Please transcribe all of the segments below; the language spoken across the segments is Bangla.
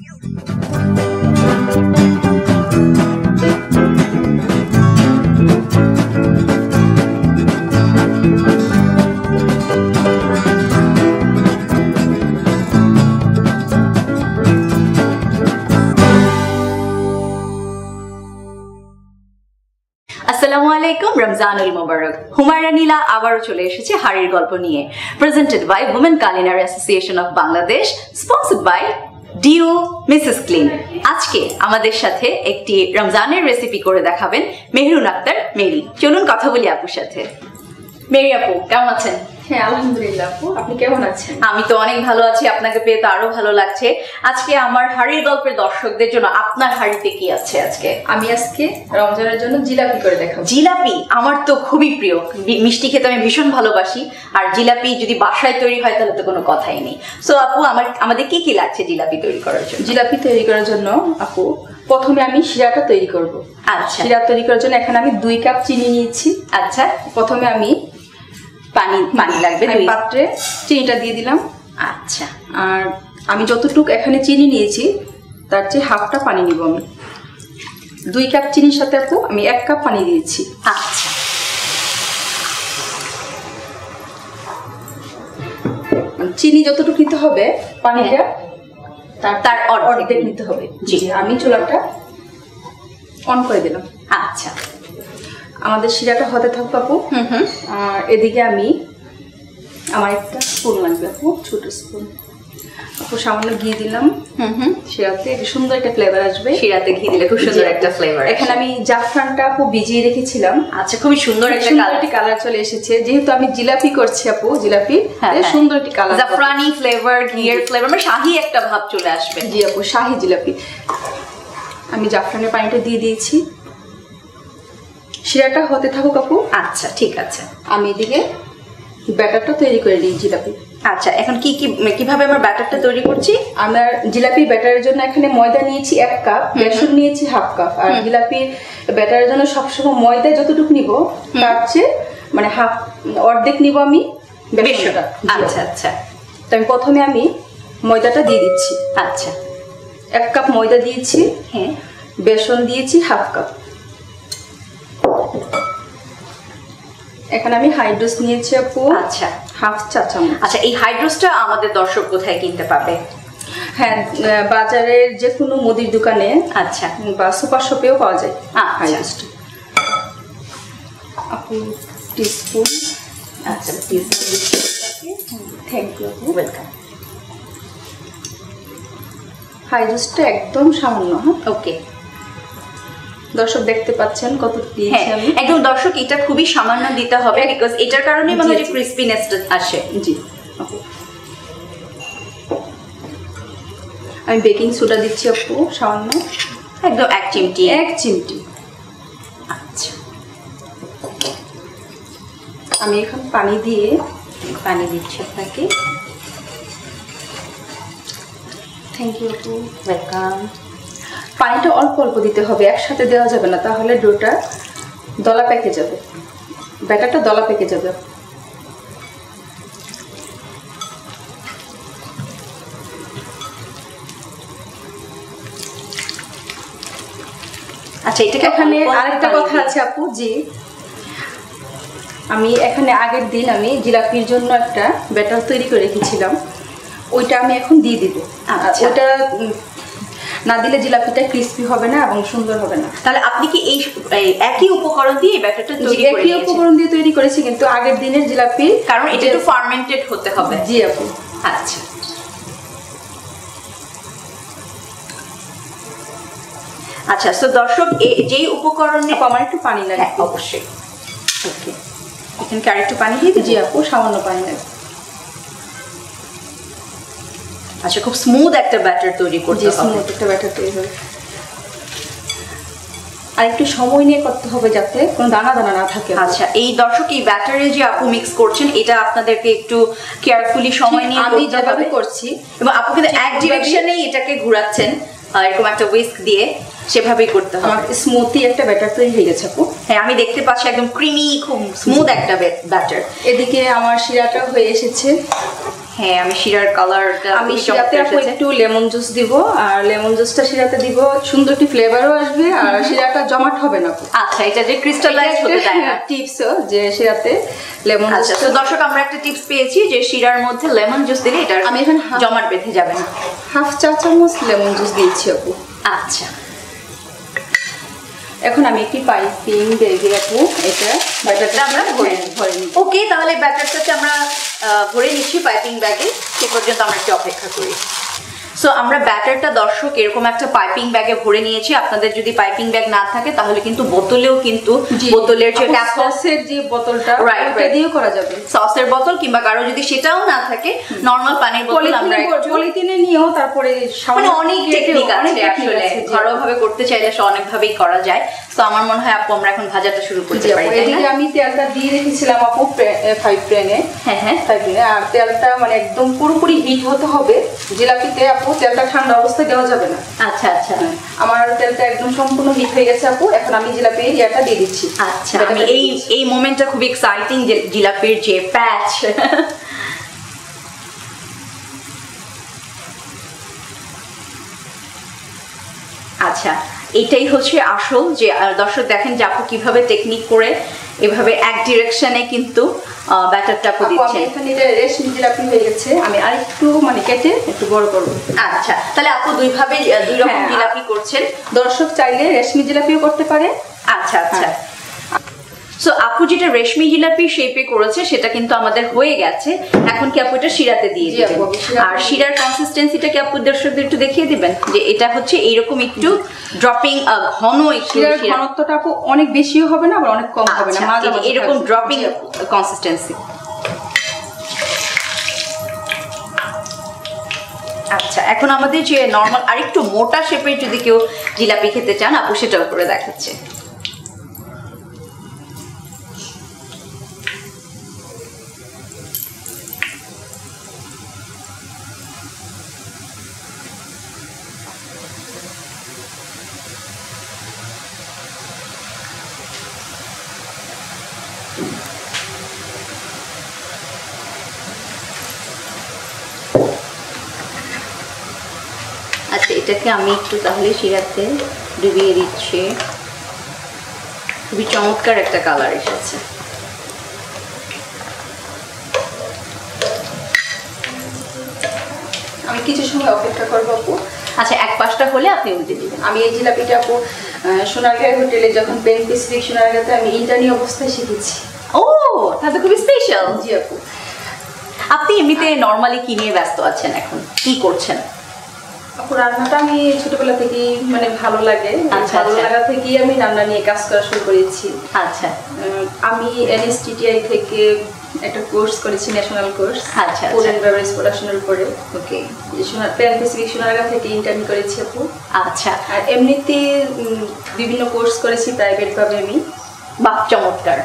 আসসালামুয়ালাইকুম, রমজানুল মুবারক। হুমায়রা নীলা আবারও চলে এসেছে হাড়ির গল্প নিয়ে, presented by women culinary association of Bangladesh, sponsored by deo Mrs Clean. আজকে আমাদের সাথে একটি রমজানের রেসিপি করে দেখাবেন মেহরুন আক্তার মেরি। চলুন কথা বলি আপুর সাথে। মেরি আপু, কেমন আছেন? হ্যাঁ, আলহামদুলিল্লাহ আপু, আপনি কেমন আছেন? আমি তো অনেক ভালো আছি, আপনাকে পেয়ে তো আরো ভালো লাগছে। আজকে আমার হাড়ির গল্পের দর্শকদের জন্য আপনার হাড়িতে কি আছে আজকে? আমি আজকে রমজানের জন্য জিলাপি করে দেখাবো। জিলাপি আমার তো খুবই প্রিয়, মিষ্টি খেতে আমি ভীষণ ভালোবাসি। আর জিলাপি যদি বাসায় তৈরি হয় তাহলে তো কোনো কথাই নেই। সো আপু, আমাদের কি কি লাগছে জিলাপি তৈরি করার জন্য? জিলাপি তৈরি করার জন্য আপু প্রথমে আমি শিরাটা তৈরি করব। আচ্ছা, শিরা তৈরি করার জন্য এখানে আমি 2 কাপ চিনি নিয়েছি। আচ্ছা, প্রথমে আমি পানি লাগবে, পাত্রে চিনিটা দিয়ে দিলাম। আচ্ছা, আর আমি যতটুকু এখানে চিনি নিয়েছি তার চেয়ে হাফটা পানি নিব। আমি 2 কাপ চিনির সাথে আপু আমি 1 কাপ পানি দিয়েছি। আচ্ছা, চিনি যতটুকু নিতে হবে পানিটা তার অর্ধেক নিতে হবে। জি, আমি চুলাটা অন করে দিলাম। আচ্ছা, আমাদের শিরাটা হতে থাকবে আপু। আর এদিকে আমার একটা স্পুন লাগবে আপু, ছোট স্পুন। আপু সামান্য ঘি দিলাম। শিরাতে সুন্দর একটা ফ্লেভার আসবে। শিরাতে ঘি দিলে খুব সুন্দর একটা ফ্লেভার। এখানে আমি জাফরানটা আপু ভিজিয়ে রেখেছিলাম। আচ্ছা, খুবই সুন্দর একটা কালার চলে এসেছে। যেহেতু আমি জিলাপি করছি আপু, জিলাপি সুন্দর একটা কালার, জাফরানি ফ্লেভার, ঘিয়ের ফ্লেভার, মানে শাহি একটা ভাব চলে আসবে। জি আপু, শাহি জিলাপি। আমি জাফরানের পানিটা দিয়ে দিয়েছি। শিরাটা হতে থাকুক আপু। আচ্ছা, ঠিক আছে। আমি এদিকে ব্যাটারটা তৈরি করে নিই জিলাপি। আচ্ছা, এখন কিভাবে আমার ব্যাটারটা তৈরি করছি? আমার জিলাপির ব্যাটারের জন্য এখানে ময়দা নিয়েছি 1 কাপ, বেসন নিয়েছি হাফ কাপ। আর জিলাপির ব্যাটারের জন্য সবসময় ময়দা যতটুকু নিব তার চেয়ে মানে অর্ধেক নিব আমি বেসনটা। আচ্ছা আচ্ছা, তো আমি প্রথমে ময়দাটা দিয়ে দিচ্ছি। আচ্ছা, 1 কাপ ময়দা দিয়েছি। হ্যাঁ, বেসন দিয়েছি হাফ কাপ। এখানে আমি হাইড্রোস নিয়েছি আপু। আচ্ছা, হাফ চা চামচ। আচ্ছা, এই হাইড্রোসটা আমাদের দর্শক কোথায় কিনতে পাবে? হ্যাঁ, বাজারের যে কোনো মুদির দোকানে, আচ্ছা, বা সুপার শপেও পাওয়া যায় হাইড্রোসটা। আপু টিস্পুন। আচ্ছা, টিস্পুন। থ্যাংক ইউ আপু, ওয়েলকাম। হাইড্রোসটা একদম সামান্য। হ্যাঁ, ওকে। দর্শক দেখতে পাচ্ছেন কত দিয়েছি আমি। একদম দর্শক, এটা খুবই সামান্য দিতে হবে, বিকজ এটার কারণেই মানে যে ক্রিসপিনেসটা আসে। জি আপু, আমি বেকিং সোডা দিচ্ছি আপু সামান্য, একদম 1 চিমটি। 1 চিমটি। আচ্ছা, আমি এখন পানি দিচ্ছি আপনাকে। থ্যাংক ইউ আপু, ওয়েলকাম। পানিটা অল্প অল্প দিতে হবে, একসাথে দেওয়া যাবে না, তাহলে ডোটা দলা পেকে যাবে, ব্যাটারটা দলা পেকে যাবে। আচ্ছা, এটাকে এখানে আরেকটা কথা আছে আপু। জি, আমি এখানে আগের দিন জিলাপির জন্য একটা ব্যাটার তৈরি করে রেখেছিলাম, ওইটা আমি এখন দিয়ে দিব। ওটা না দিলে জিলাপিটা ক্রিস্পি হবে না এবং সুন্দর হবে না। তাহলে আপনি কি এই একই উপকরণ দিয়ে ব্যাটারটা তৈরি করেছেন? একই উপকরণ দিয়ে তৈরি করেছি, কিন্তু আগের দিনের জিলাপি, কারণ এটা একটু ফার্মেন্টেড হতে হবে। জি আপু। আচ্ছা, আচ্ছা, তো দর্শক, যেই উপকরণে আমার একটু পানি লাগে। অবশ্যই। ওকে, এখানে কি আরেকটু পানি দিয়ে দিই? জি আপু, সামান্য পানি লাগে। আচ্ছা, খুব স্মুথ একটা ব্যাটার তৈরি করতে হবে। স্মুথ একটা ব্যাটার তৈরি হবে। আর একটু সময় নিয়ে করতে হবে যাতে কোনো দানা দানা না থাকে। আচ্ছা, এই দর্শক, এই ব্যাটারে যে আপু মিক্স করছেন, এটা আপনাদেরকে একটু কেয়ারফুলি সময় নিয়ে আমি যেভাবে করছি, এবং আপু কিন্তু এক ডিরেকশনেই এটাকে ঘোরাচ্ছেন, এরকম একটা হুইস্ক দিয়ে, সেভাবেই করতে হবে। আমার স্মুথি একটা ব্যাটার তৈরি হয়ে গেছে আপু। হ্যাঁ, আমি দেখতে পাচ্ছি একদম ক্রিমি, খুব স্মুথ একটা ব্যাটার। এদিকে আমার শিরাটা হয়ে এসেছে। হ্যাঁ, আমি শিরার কালারটা আমি শিরাতে আপু একটু লেমন জুস দিব, আর লেমন জুসটা শিরাতে দিব, সুন্দর একটি ফ্লেভারও আসবে আর শিরাটা জমাট হবে না। আচ্ছা, এটা যে ক্রিস্টালাইজ হতে দেয় না, টিপসও যে শিরাতে লেমন জুস। আচ্ছা, তো দর্শক আমরা একটা টিপস পেয়েছি যে শিরার মধ্যে লেমন জুস দিলে এটা আমি এখন জমাট বেঁধে যাবে না। হাফ চা চামচ লেমন জুস দিয়েছি আপু। আচ্ছা, এখন আমি একটি পাইপিং ব্যাগে আপু এটা ব্যাটারটা আমরা ভরে নিই। ওকে, তাহলে ব্যাটারটাকে আমরা ভরে নিচ্ছি পাইপিং ব্যাগে। সে পর্যন্ত আমরা একটু অপেক্ষা করি। সো আমরা ব্যাটারটা দর্শক এরকম একটা পাইপিং ব্যাগে ভরে নিয়েছি। আপনাদের যদি পাইপিং ব্যাগ না থাকে তাহলে কিন্তু বোতলেও, কিন্তু বোতলের যে সসের যে বোতলটা ওটা দিয়েও করা যাবে, সসের বোতল, কিংবা কারো যদি সেটাও না থাকে নরমাল পানির বোতল আমরা পলিথিনে নিয়েও তারপরে মানে অনেক টেকনিক আছে আসলে, ঘরোয়াভাবে করতে চাইলে অনেকভাবেই করা যায়। তো আমার মনে হয় আপু আমরা এখন ভাজাটা শুরু করতে পারি। এদিকে আমি তেলটা দিয়ে রেখেছিলাম আপু 5 প্যানে। হ্যাঁ, আর তেলটা মানে একদম পুরোপুরি হিট হতে হবে। জিলাপিতে আপু তেলটা ঠান্ডা অবস্থায় দেওয়া যাবে না। আচ্ছা আচ্ছা, আমার তেলটা একদম সম্পূর্ণ হিট হয়ে গেছে আপু। এখন আমি জিলাপির ইয়াটা দিয়ে দিচ্ছি। আচ্ছা, আমি এই মোমেন্টটা খুব এক্সাইটিং, যে জিলাপির যে প্যাচ। আচ্ছা, এটাই হচ্ছে আসল যে দর্শক দেখেন যে আপু কিভাবে টেকনিক করে এভাবে এক ডিরেকশনে কিন্তু ব্যাটারটা দিচ্ছেন। এখানে এটা রেশমি জিলাপি হয়ে গেছে, আমি আরেকটু মানে কেটে একটু বড় করব। আচ্ছা, তাহলে আপু দুই রকম জিলাপি করছেন। দর্শক চাইলে রেশমি জিলাপিও করতে পারে। আচ্ছা আচ্ছা, সো আপু যেটা রেশমি জিলাপি শেপে করেছে সেটা কিন্তু আমাদের হয়ে গেছে। এখন কি আপু এটা শিরাতে দিয়ে দিবেন? আর শিরার কনসিস্টেন্সিটা কি আপু দর্শকদের একটু দেখিয়ে দিবেন যে এটা হচ্ছে এইরকম একটু ড্রপিং ঘন, একটু ঘনত্বটা আপু অনেক বেশিও হবে না আবার অনেক কম হবে না, মাঝামাঝি এরকম ড্রপিং কনসিস্টেন্সি। আচ্ছা, এখন আমাদের যে নরমাল আরেকটু মোটা শেপের যদি কেউ জিলাপি খেতে চান আপু সেটাও করে দেখাচ্ছে। আচ্ছা, এটাকে আমি একটু তাহলে শিরাতে ডুবিয়ে দিচ্ছি। খুবই চমৎকার একটা কালার এসেছে। আমি কিছু সময় অপেক্ষা করবো আপু। আচ্ছা, এক পাশটা হলে আপনি উল্টে দিবেন। আমি এই জিলাপিটা আপু সোনারগাঁও হোটেলে যখন পেন পেসিফিক সোনারগাঁতে আমি ইন্টার্নি অবস্থায় শিখেছি। ও, তাহলে খুবই স্পেশাল। জি আপু। আপনি এমনিতে নর্মালি কি নিয়ে ব্যস্ত আছেন এখন, কি করছেন? আপু রান্নাটা আমি ছোটবেলা থেকেই মানে ভালো লাগে, ভালো লাগা থেকেই আমি রান্না নিয়ে কাজ করা শুরু করেছি। আচ্ছা, আমি এনএসটিটিআই থেকে একটা কোর্স করেছি, ন্যাশনাল কোর্স। আচ্ছা, ফুড এন্ড বেভারেজ প্রোডাকশনের উপরে। ওকে, পেন পেসিফিক সোনারগাঁও থেকে ইন্টার্নি করেছি আপু। আচ্ছা, আর এমনিতে বিভিন্ন কোর্স করেছি প্রাইভেট ভাবে আমি। বাহ, চমৎকার।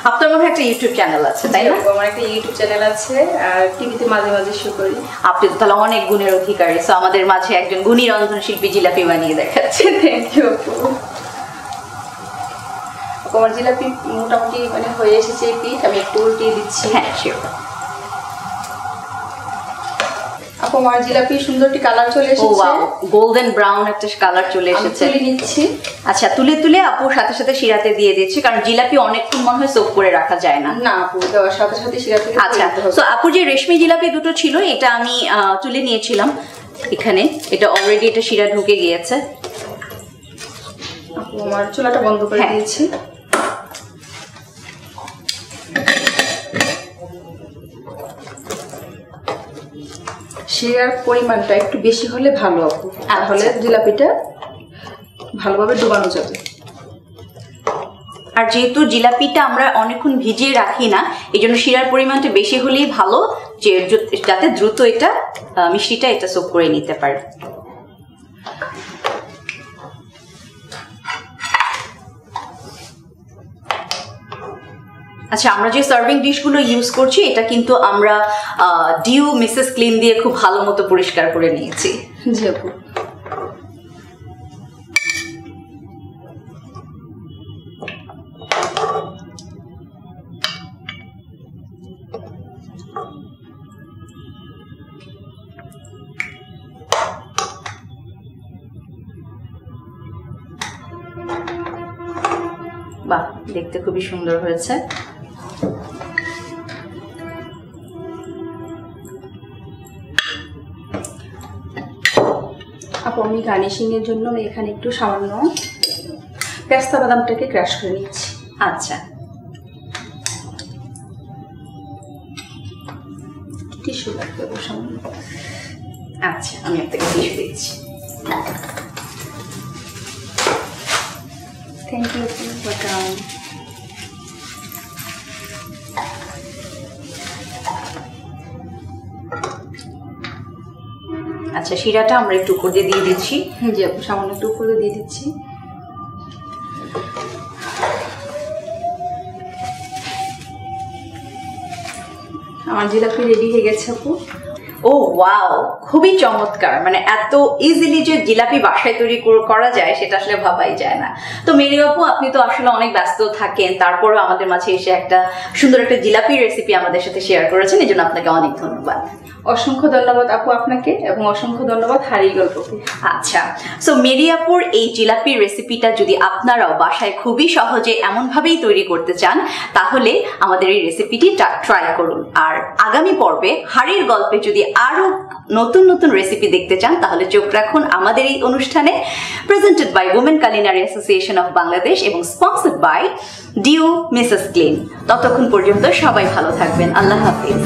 আপনার মনে একটা ইউটিউব চ্যানেল আছে, তাই না? আমার একটা ইউটিউব চ্যানেল আছে, আর টিভিতে মাঝে মাঝে শো করি। আপনি তো তাহলে অনেক গুণের অধিকারী। সো আমাদের মাঝে একজন গুণী রন্ধনশিল্পী জিলাপি বানিয়ে দেখাচ্ছে। থ্যাংক ইউ আপু। আমার জিলাপি মোটামুটি মানে হয়ে এসেছে এই পিঠ, আমি একটু উল্টিয়ে দিচ্ছি। হ্যাঁ, শিওর। আপু আমার জিলাপি সুন্দর একটি কালার চলে এসেছে। গোল্ডেন ব্রাউন একটা কালার চলে এসেছে। তুলে নিচ্ছি। আচ্ছা, তুলে আপু সাথে সাথে শিরাতে দিয়ে দিচ্ছি, কারণ জিলাপি অনেকক্ষণ মনে হয় সোক করে রাখা যায় না। না আপু, দেওয়ার সাথে সাথে শিরাতে। আচ্ছা, তো আপু যে রেশমি জিলাপি দুটো ছিল এটা আমি তুলে নিয়েছিলাম এখানে। এটা অলরেডি এটা শিরা ঢুকে গিয়েছে। আপু আমার চুলাটা বন্ধ করে দিয়েছি। শিরার পরিমাণটা একটু বেশি হলে ভালো আপু, তাহলে জিলাপিটা ভালোভাবে ডুবানো যাবে। আর যেহেতু জিলাপিটা আমরা অনেকক্ষণ ভিজিয়ে রাখি না, এই জন্য শিরার পরিমাণটা বেশি হলেই ভালো, যে যাতে দ্রুত এটা মিষ্টিটা এটা সোক করে নিতে পারে। আচ্ছা, আমরা যে সার্ভিং ডিশগুলো ইউজ করছি এটা কিন্তু আমরা ডিউ মিসেস ক্লিন দিয়ে খুব ভালো মতো পরিষ্কার করে নিয়েছি। জি আপু। বাহ, দেখতে খুবই সুন্দর হয়েছে। আপু আমি গার্নিশিং এর জন্য আমি এখানে একটু সামান্য পেস্তা বাদামটাকে ক্রাশ করে নিচ্ছি। আচ্ছা, টিস্যু লাগবে সামান্য। আচ্ছা, আমি আপনাকে টিস্যু দিচ্ছি। Thank you. ওয়েলকাম। আচ্ছা, শিরাটা আমরা একটু উপর দিয়ে দিয়ে দিচ্ছি। জি আপু, সামান্য একটু উপরে দিয়ে দিচ্ছি। আমার জিলাপি রেডি হয়ে গেছে আপু। ও ওয়াও, খুবই চমৎকার। মানে এত ইজিলি যে জিলাপি বাসায় তৈরি করা যায় সেটা আসলে ভাবাই যায় না। তো মেরি আপু, আপনি তো আসলে অনেক ব্যস্ত থাকেন, তারপরেও আমাদের মাঝে এসে একটা সুন্দর একটা জিলাপি রেসিপি আমাদের সাথে শেয়ার করেছেন, এই জন্য আপনাকে অনেক ধন্যবাদ। অসংখ্য ধন্যবাদ আপু আপনাকে, এবং অসংখ্য ধন্যবাদ হারিয়ে গল্পকে। আচ্ছা, সো মেরি আপুর এই জিলাপির রেসিপিটা যদি আপনারাও বাসায় খুবই সহজে এমনভাবেই তৈরি করতে চান, তাহলে আমাদের এই রেসিপিটি ট্রাই করুন। আর আগামী পর্বে হাড়ির গল্পে যদি আরো নতুন নতুন রেসিপি দেখতে চান, তাহলে চোখ রাখুন আমাদের এই অনুষ্ঠানে, presented by women culinary association of Bangladesh এবং sponsored by deo Mrs clean. ততক্ষণ পর্যন্ত সবাই ভালো থাকবেন। আল্লাহ হাফিজ।